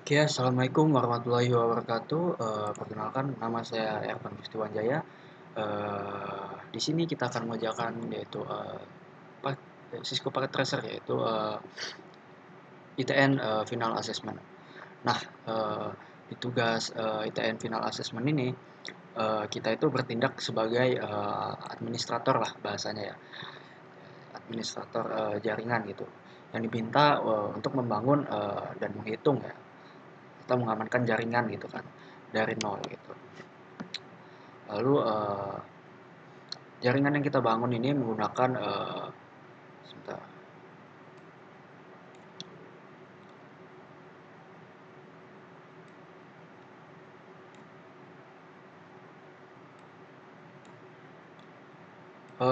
Oke, assalamualaikum warahmatullahi wabarakatuh. Perkenalkan, nama saya Ervan Gustiwanjaya. Di sini kita akan mengerjakan yaitu Cisco Packet Tracer, yaitu ITN Final Assessment. Nah, eh, di tugas ITN Final Assessment ini kita itu bertindak sebagai administrator lah bahasanya ya, administrator jaringan gitu, yang diminta untuk membangun dan menghitung ya, kita mengamankan jaringan gitu kan dari nol gitu. Lalu jaringan yang kita bangun ini menggunakan sebentar,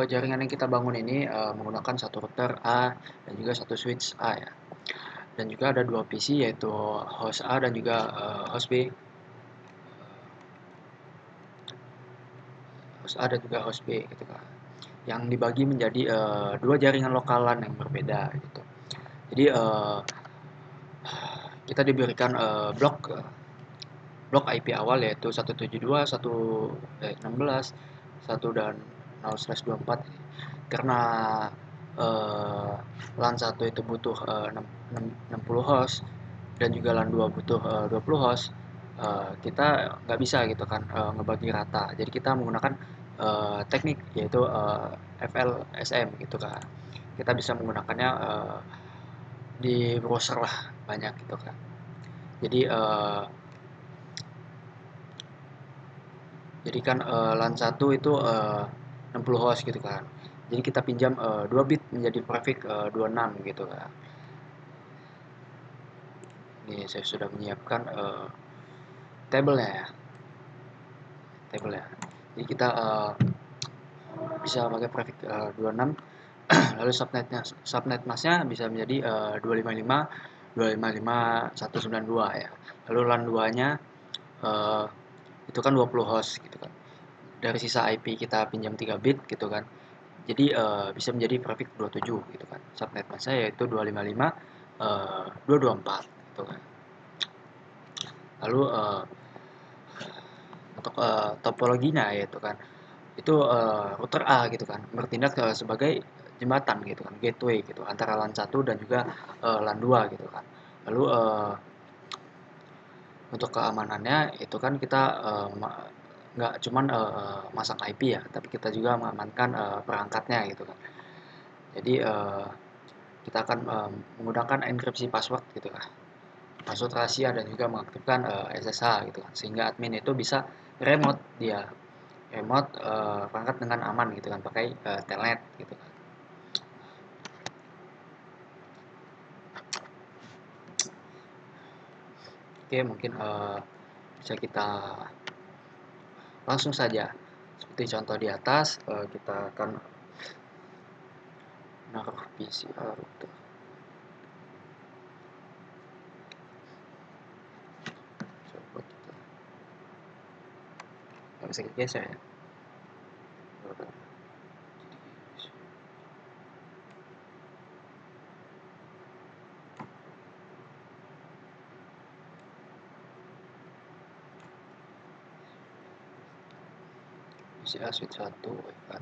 jaringan yang kita bangun ini menggunakan satu router A dan juga satu switch A ya. Dan juga ada dua PC yaitu host A dan juga host B. Host A dan juga host B gitu kan. Yang dibagi menjadi dua jaringan lokalan yang berbeda gitu. Jadi kita diberikan blok IP awal yaitu 172, 16, 1 dan 0/24. Karena eh, LAN 1 itu butuh 60 host dan juga LAN 2 butuh 20 host, kita nggak bisa gitu kan ngebagi rata. Jadi kita menggunakan teknik yaitu FLSM gitu kan. Kita bisa menggunakannya di browser lah banyak gitu kan. Jadi kan LAN 1 itu 60 host gitu kan. Jadi kita pinjam 2 bit menjadi prefix 26 gitu kan. Ini saya sudah menyiapkan tabelnya ya, tabelnya. Jadi kita bisa pakai prefix 26, lalu subnet masknya bisa menjadi 255.255.192 ya. Lalu LAN 2-nya itu kan 20 host gitu kan. Dari sisa IP kita pinjam 3 bit gitu kan. Jadi bisa menjadi prefix 27 gitu kan. Subnet masknya yaitu 255.224 gitu kan. Lalu untuk topologinya yaitu kan itu router A gitu kan, bertindak sebagai jembatan gitu kan, gateway gitu antara LAN 1 dan juga LAN 2 gitu kan. Lalu untuk keamanannya itu kan kita nggak cuman masang IP ya, tapi kita juga mengamankan perangkatnya gitu kan. Jadi kita akan menggunakan enkripsi password gitu kan, password rahasia, dan juga mengaktifkan SSH gitu kan, sehingga admin itu bisa remote dia remote perangkat dengan aman gitu kan, pakai telnet gitu kan. Oke, mungkin bisa kita langsung saja seperti contoh di atas. Kita akan naruh PCR router. Coba kita nggak bisa geser ya. PCR switch 1 kan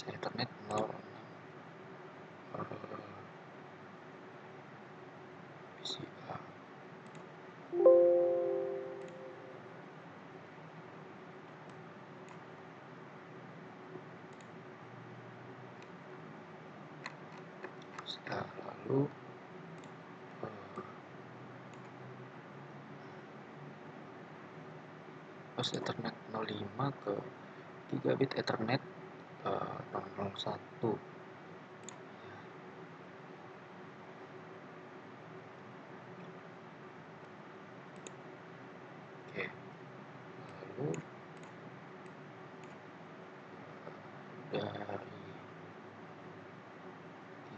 Ethernet 0, PCR. Lalu host Ethernet 05 ke 3 bit Ethernet 001. Oke, lalu dari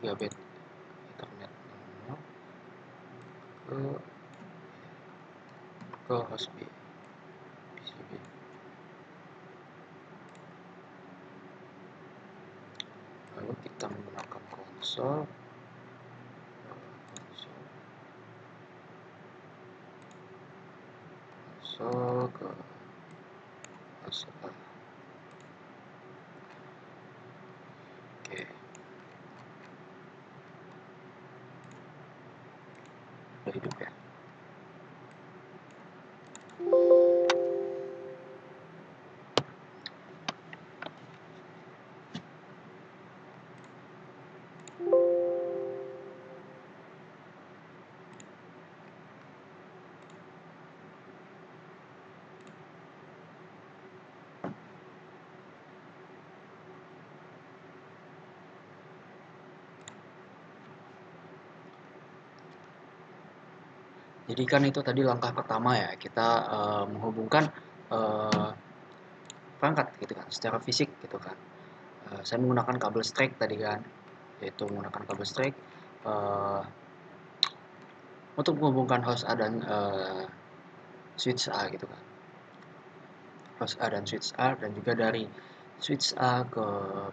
3 bit Ethernet 0 ke host B, PCB. kita menggunakan konsol ke konsol. Oke, udah hidup ya. Jadi kan itu tadi langkah pertama ya, kita menghubungkan uh, perangkat gitu kan, secara fisik gitu kan. Saya menggunakan kabel strike tadi kan, yaitu menggunakan kabel strike uh, untuk menghubungkan host A dan switch A gitu kan. Host A dan switch A, dan juga dari switch A ke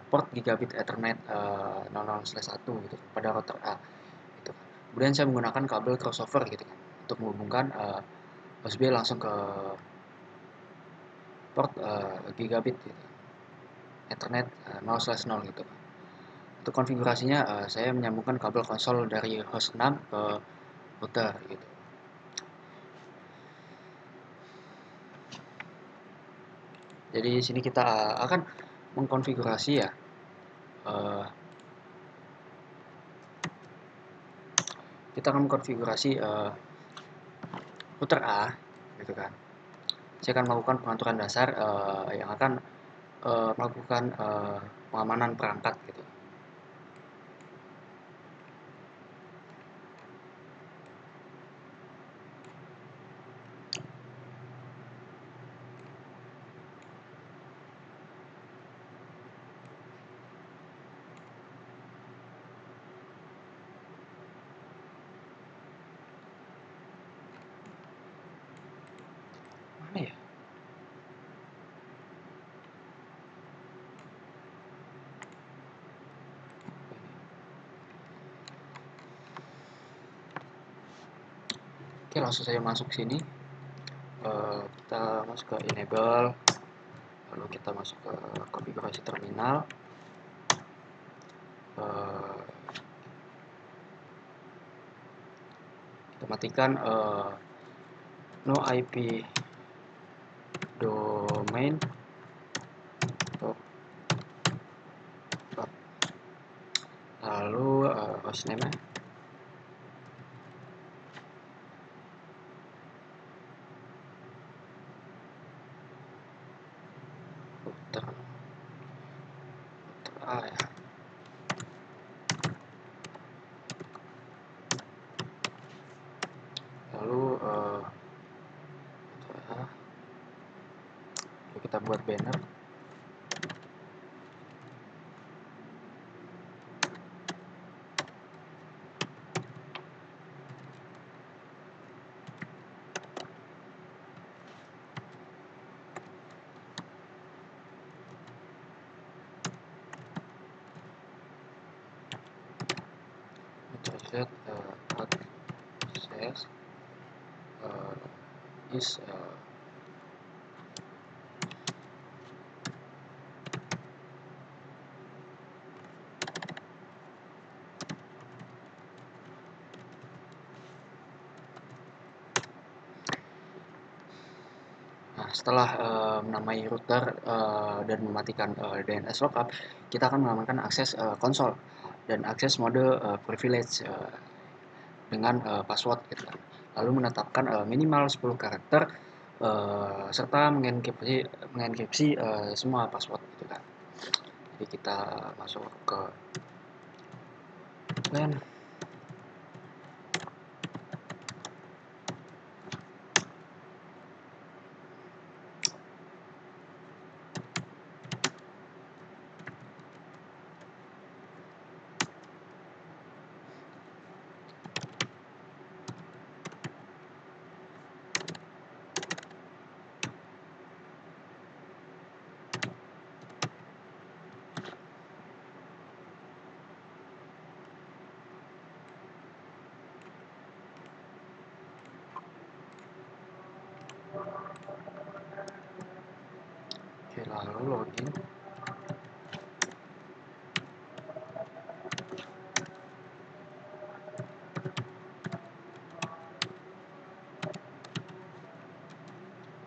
port gigabit Ethernet 00/1 gitu pada router A gitu. Kemudian saya menggunakan kabel crossover gitu kan untuk menghubungkan host B langsung ke port gigabit gitu, Ethernet 0/0 gitu. Untuk konfigurasinya saya menyambungkan kabel konsol dari host 6 ke router gitu. Jadi di sini kita akan mengkonfigurasi ya, uh, kita akan mengkonfigurasi router A gitu kan. Saya akan melakukan pengaturan dasar yang akan melakukan pengamanan perangkat gitu. Mana ya? Oke, langsung saya masuk sini. Kita masuk ke enable, lalu kita masuk ke konfigurasi terminal. Kita matikan no IP domain. Lalu hostname -nya. Router A ya. Lalu kita buat banner. Set access is Nah, setelah menamai router dan mematikan DNS lookup, kita akan mengamankan akses konsol dan akses mode privilege dengan password gitu kan. Lalu menetapkan minimal 10 karakter serta mengenkripsi semua password gitu kan. Jadi kita masuk ke LAN. Oke, lalu login.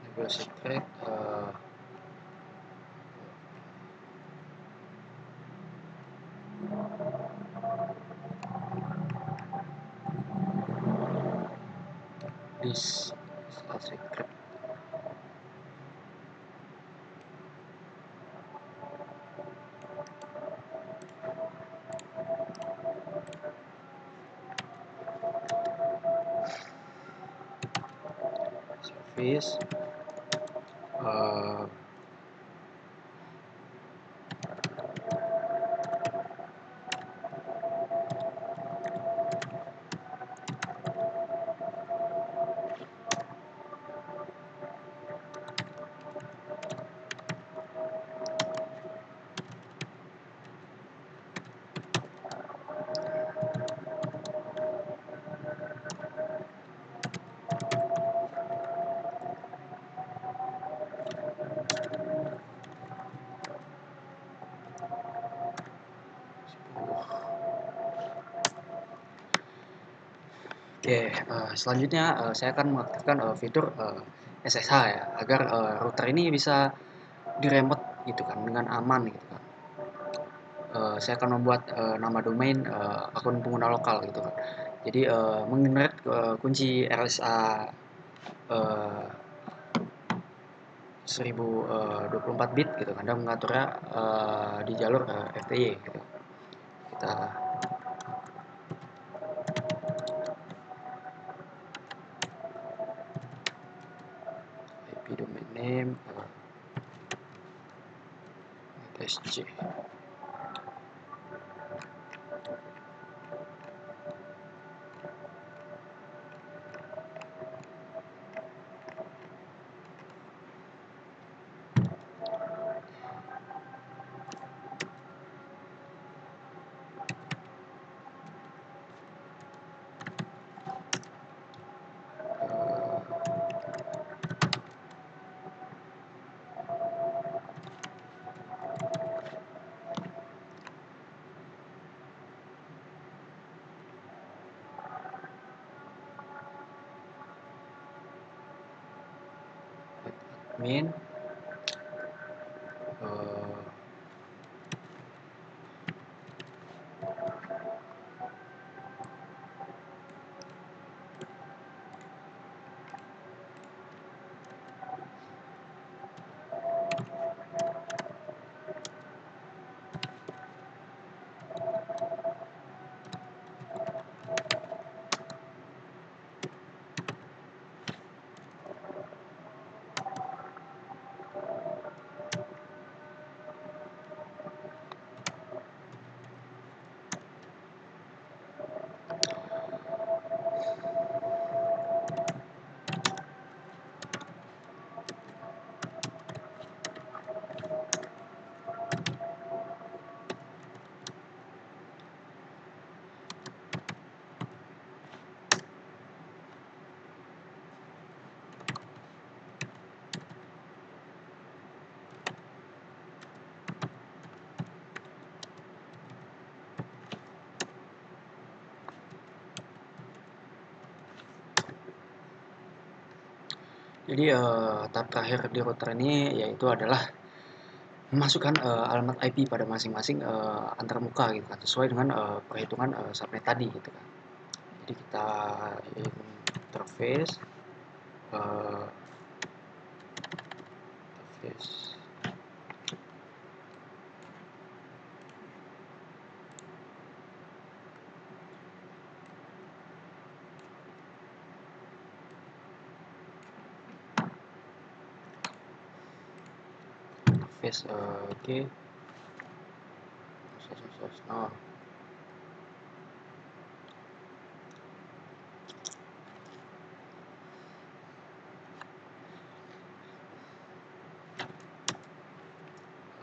Enable secret. This is a secret. Service. Oke, selanjutnya saya akan mengaktifkan fitur SSH ya, agar router ini bisa diremote gitu kan dengan aman gitu kan. Saya akan membuat nama domain akun pengguna lokal gitu kan. Jadi mengenerate kunci RSA 1024 bit gitu kan, dan mengaturnya di jalur FTY gitu. Kita IP domain name SC. Admin Jadi tahap terakhir di router ini yaitu adalah memasukkan alamat IP pada masing-masing antarmuka gitu kan, sesuai dengan perhitungan subnet tadi gitu kan. Jadi kita interface uh, interface interface oke. No.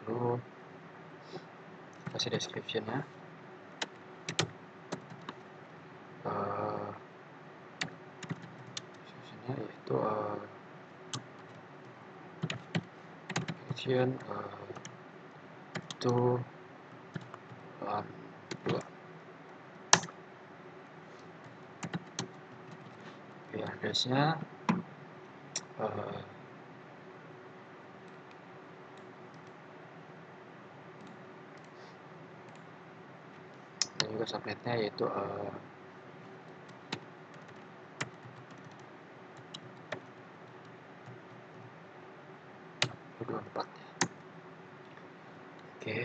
Lalu kasih description-nya. Description-nya yaitu action 2 1 2 address nya dan juga subnetnya yaitu 24 ya. Oke,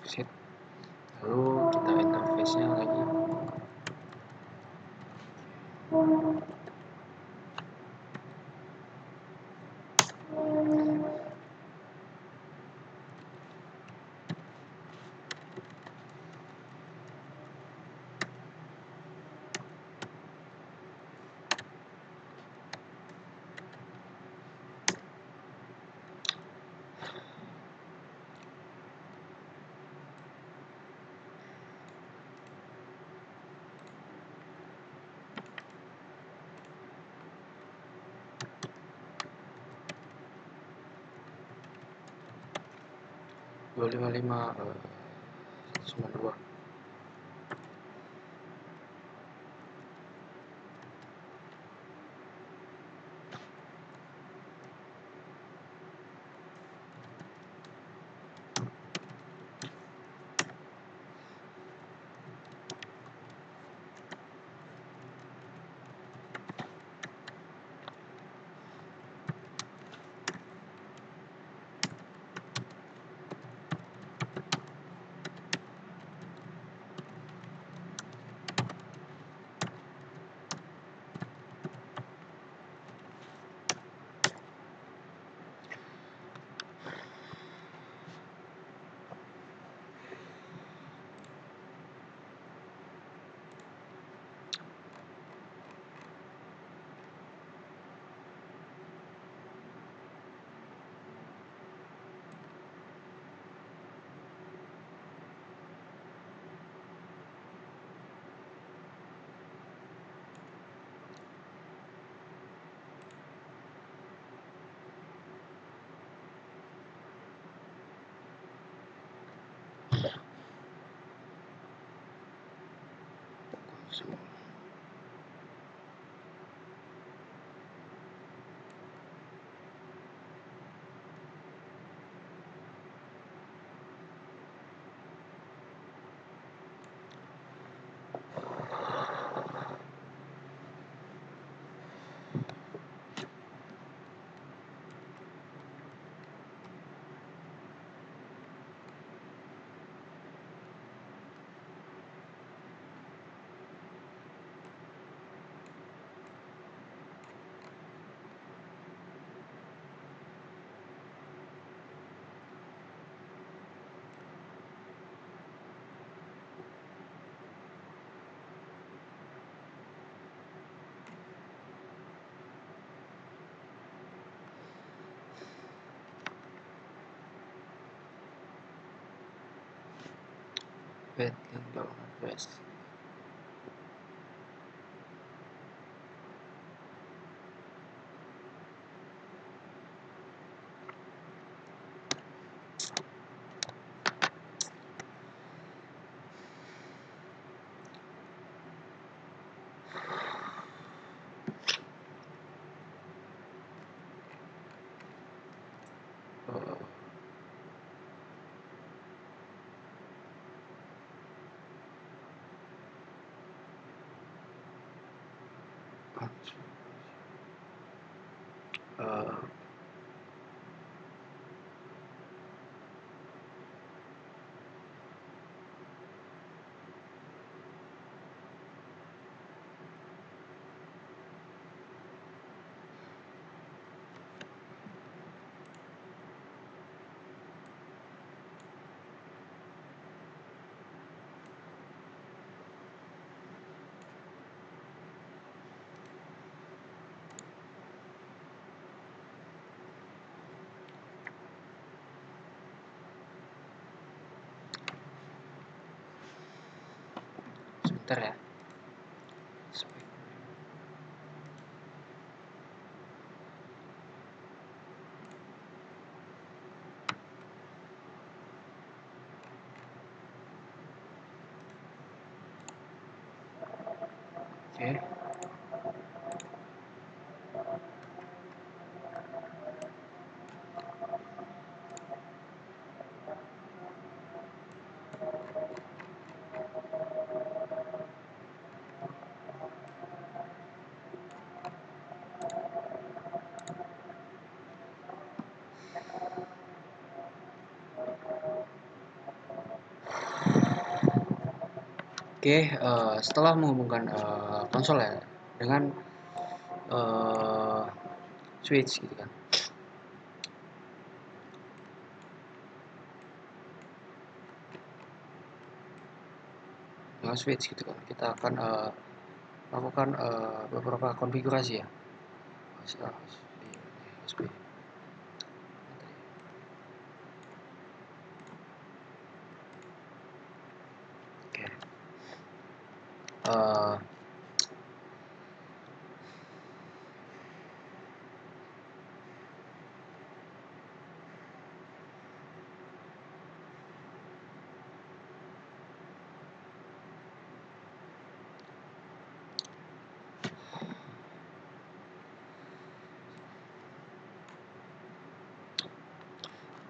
sip. Lalu kita interface nya lagi. Dua lima lima 192. Bed link down address. Sebentar ya. Oke. Oke, setelah menghubungkan konsol ya dengan eh, switch gitu kan, dengan switch gitu kan, kita akan lakukan beberapa konfigurasi ya. USB. Oke. Eh,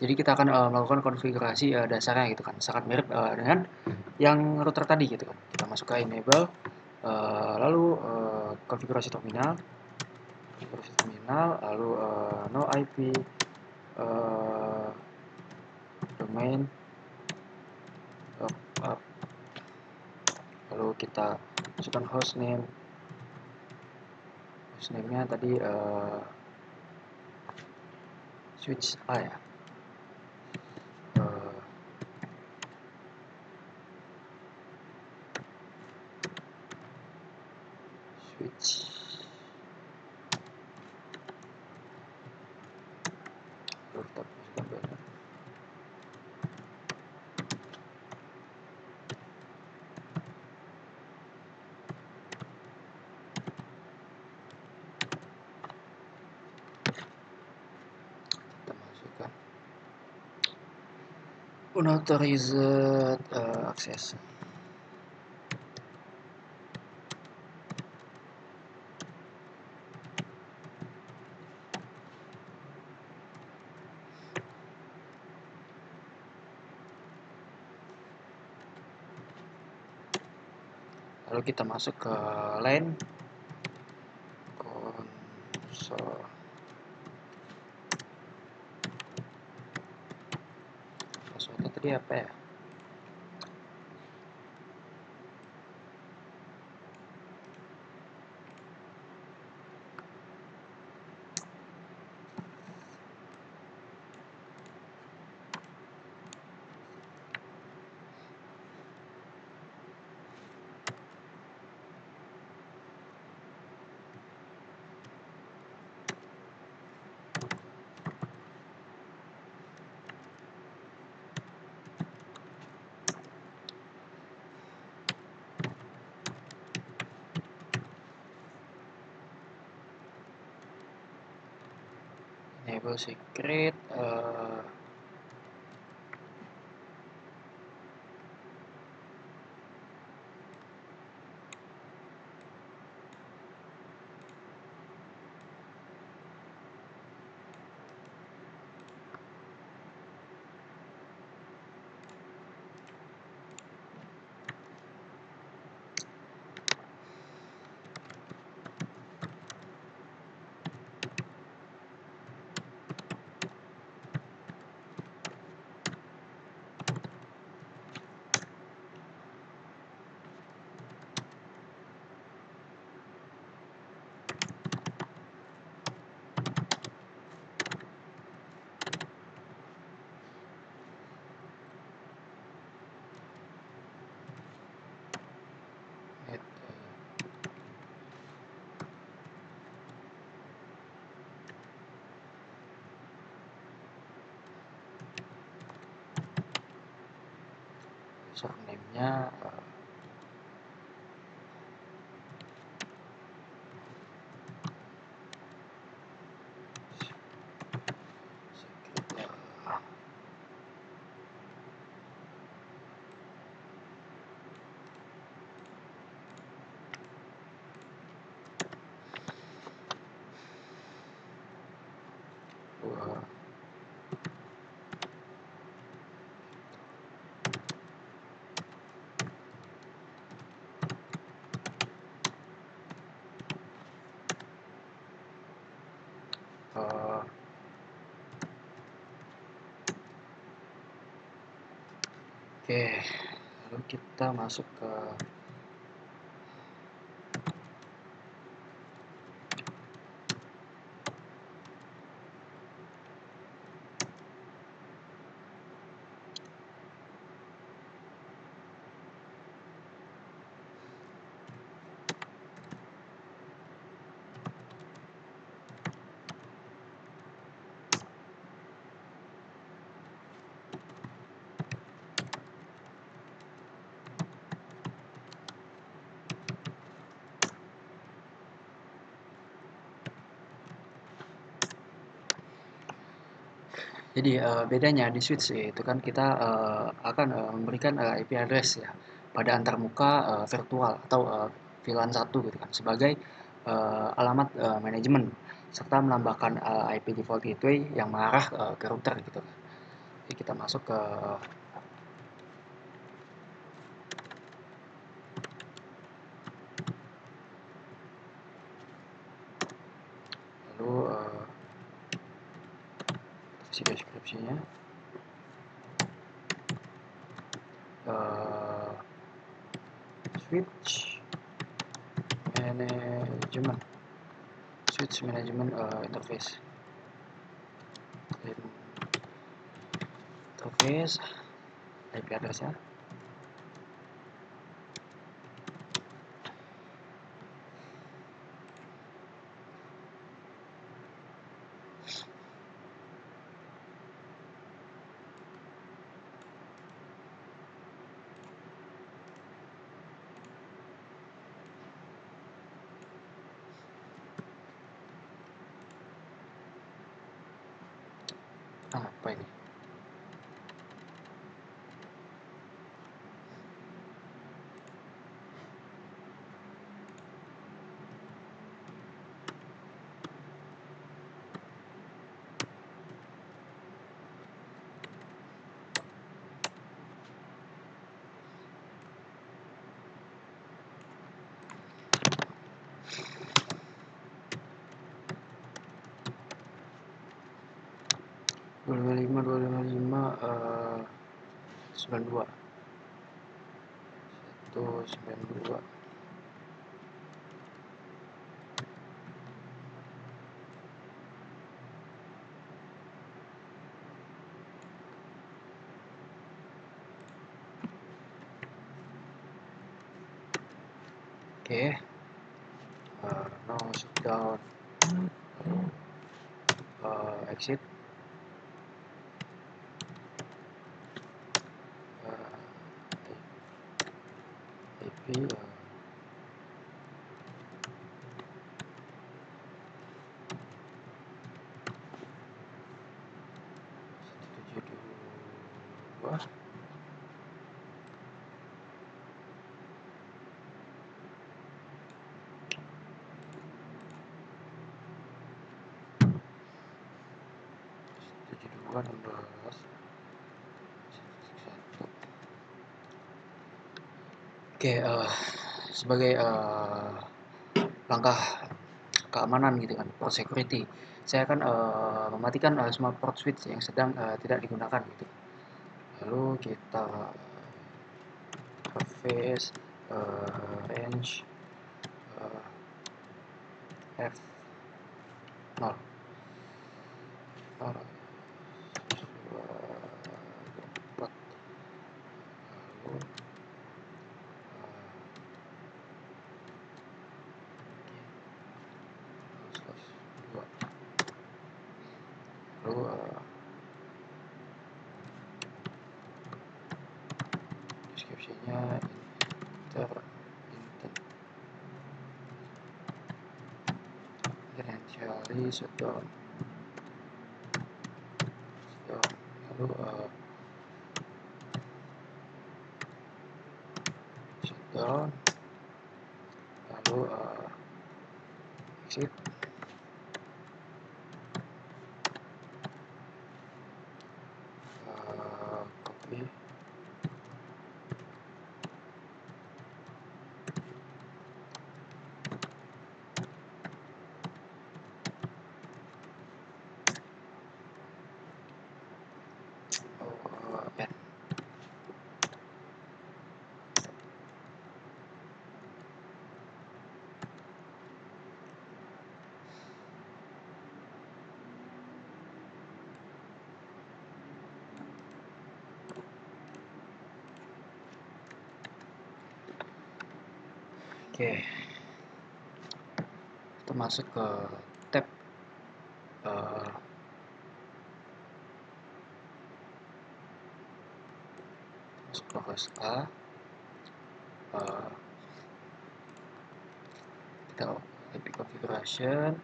jadi kita akan melakukan konfigurasi dasarnya gitu kan, sangat mirip dengan yang router tadi gitu kan. Kita masuk ke enable, lalu konfigurasi terminal, lalu no IP, eh, domain, up, lalu kita masukkan hostname-nya tadi switch A ya. Eh, switch lalu kita masukkan domain. Kita masukkan unauthorized access. Lalu kita masuk ke line konsol. Passwordnya tadi apa ya? Enable secret. Username-nya secret. Oke, lalu kita masuk ke jadi bedanya di switch itu kan kita akan memberikan IP address ya pada antarmuka virtual atau VLAN 1 gitu kan sebagai alamat manajemen serta menambahkan IP default gateway yang mengarah ke router gitu kan. Jadi kita masuk ke lalu isi deskripsinya eh, switch management switch management interface interface IP addressnya apa ini 255 92 192 oke no shutdown exit IP 172 72 16 1. Oke sebagai langkah keamanan gitu kan, port security. Saya akan mematikan semua port switch yang sedang tidak digunakan gitu. Lalu kita interface range F0 4 lalu slash 2 lalu deskripsinya intentionally shutdown lalu shutdown lalu exit copy N Oke, kita masuk ke tab eh, masuk ke host A. eh, kita IP configuration.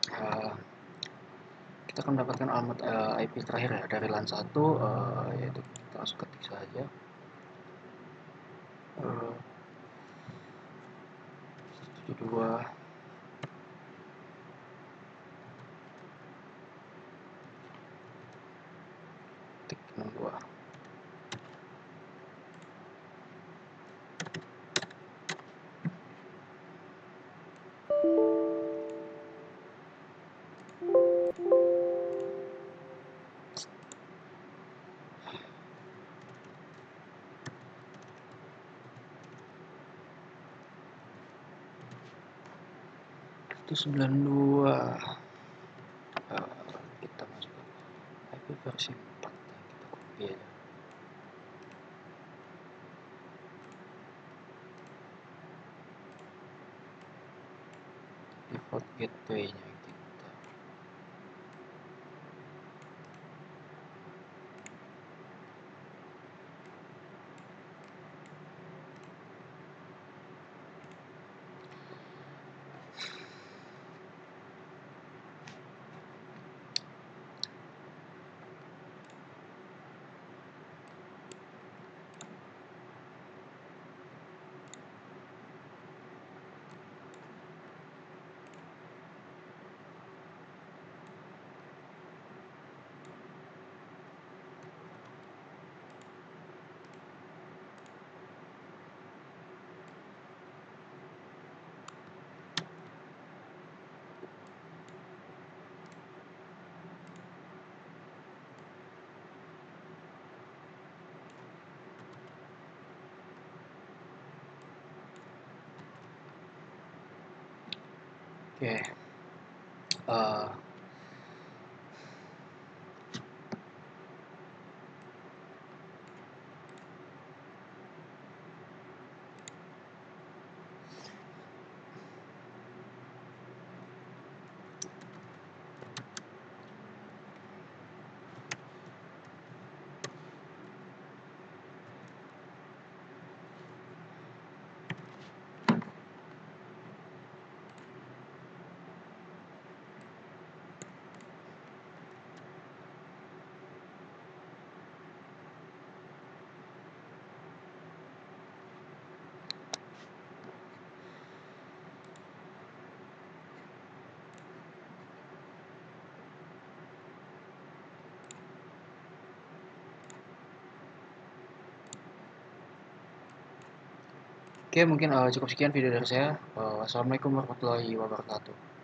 eh, kita akan mendapatkan alamat IP terakhir ya dari LAN 1, yaitu kita langsung ketik saja. 72 tik 62. Itu 92. Eh, kita masuk ke IP versi 4, kita copy aja. Default gateway-nya kita. Oke. eh, Oke, mungkin cukup sekian video dari saya. Wassalamualaikum warahmatullahi wabarakatuh.